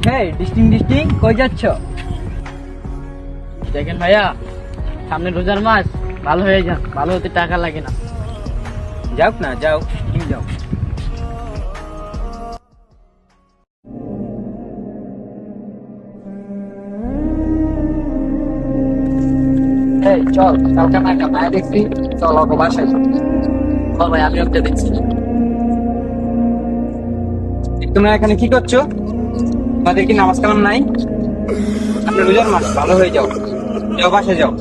হে ডিস্টিং ডিস্টিং কই যাচ্ছ? দেখেন ভাইয়া, সামনে রোজার মাস, ভালো হয়ে যান, ভালো হতে টাকা লাগে না। যাও না, যাও তুমি যাও। এই চল, কালকে আমার একটা মায়া দেখছি, চল ওকে বাসায় চল। বল ভাই, আমি ওকে দেখছি। তোমরা এখানে কি করছো? তোমাদের কি নামাজ কালাম নাই? সামনে রোজার মাস, ভালো হয়ে যাও, যাও বাসায় যাও।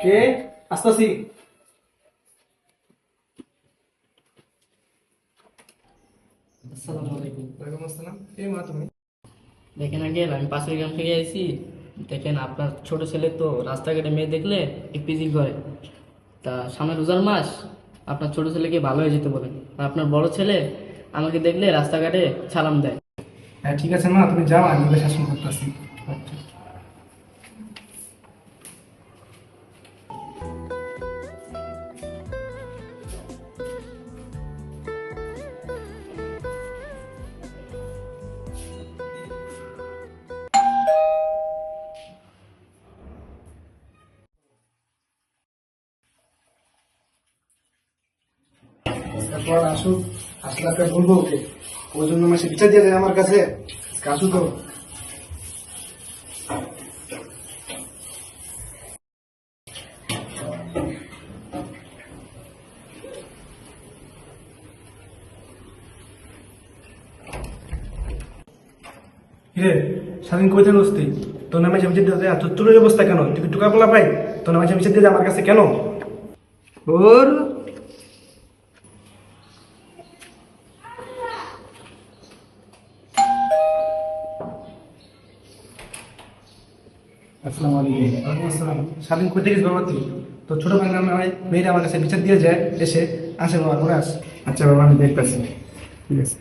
কে? আসতাছি। আসসালামু আলাইকুম। ওয়ালাইকুম আসসালাম। কে মা তুমি? দেখেন আঙ্কেল, আমি পাশের গ্রাম থেকে আইছি। দেখেন আপনার ছোট ছেলে তো রাস্তাঘাটে মেয়ে দেখলে ইপিজিং করে। তা সামনে রোজার মাস, আপনার ছোট ছেলেকে ভালো হয়ে যেতে বলেন। আর আপনার বড় ছেলে আমাকে দেখলে রাস্তাঘাটে সালাম দেয়। হ্যাঁ ঠিক আছে মা, তুমি যাও, আমি ওদের শাসন করতেছি। আচ্ছা। তারপর আসুক, আসলে আপনার বলবো ওকে, ওই জন্য মাসে বিচার দিয়ে দেয় আমার কাছে। আসু তো। রে স্বাধীন কবিতা নস্তি, তোর নামে বিচার দিয়ে দেয়, তোর চুলের অবস্থা কেন? তুই কি টুকা পোলা পাই? তোর নামে বিচার দিয়ে দেয় আমার কাছে কেন? ওর আসসালামু আলাইকুম। ওয়ালাইকুম আসসালাম। স্বাধীন কই থেকে বাবা তুই? তোর ছোট ভাই নামে হয় মেয়েরা আমার কাছে বিচার দিয়ে যায়, এসে আসে বাবা ঘুরে আস। আচ্ছা বাবা, আমি দেখতেছি। ঠিক আছে।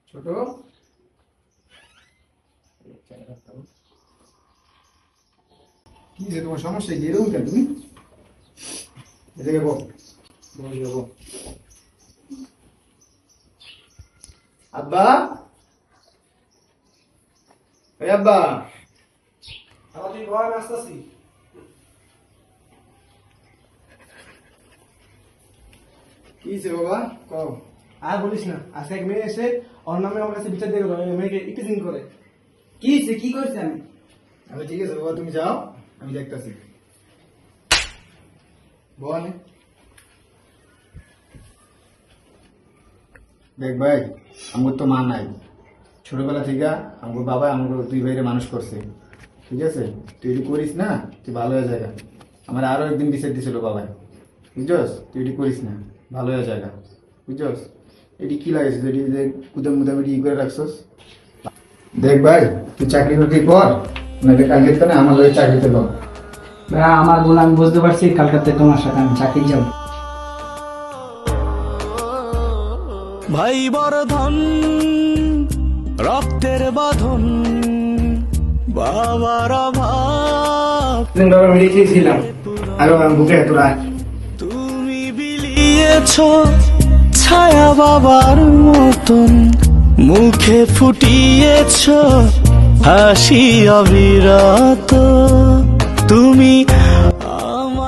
ছোট কি যে তোমার সমস্যা কি? এরকম কেন তুমি? এদিকে বল, বল। আব্বা, এই আব্বা, আবার তুই ঘর আসতেছি। কি হয়েছে বাবা? কও। আর বলিস না, আজকে এক মেয়ে এসে ওর নামে আমার কাছে বিচার দিয়ে গেল, মেয়েকে ইপিজিং করে। কি হয়েছে? কি করছি আমি? আমি ঠিক আছে বাবা, তুমি যাও, আমি দেখতেছি। বল। দেখ ভাই, আমার তো মা নাই। ছোটবেলা থেকে আমার বাবা আমার দুই ভাইরে মানুষ করছে। ঠিক আছে, তুই এটি করিস না, তুই ভালো হয়ে জায়গা। আমার আরো একদিন বিচার দিছিল বাবাই, বুঝছস? তুই এটি করিস না, ভালো হয়ে জায়গা, বুঝছস? এটি কি লাগেছে তুই এটি কুদাম মুদাম এটি ই করে রাখছস? দেখ ভাই, তুই চাকরি বাকরি কর, নাহলে কালকে তো না আমার লোক চাকরিতে কর। আমার ভুল, আমি বুঝতে পারছি, কালকাতে তোমার সাথে আমি চাকরি যাবো। ভাই বর্ধন, রক্তের বাঁধন, বাবার অভাব বাবা মেডিকেছিলাম, আরো বুকে তোরা তুমি বিলিয়েছ ছায়া বাবার মতন, মুখে ফুটিয়েছ হাসি অবিরত।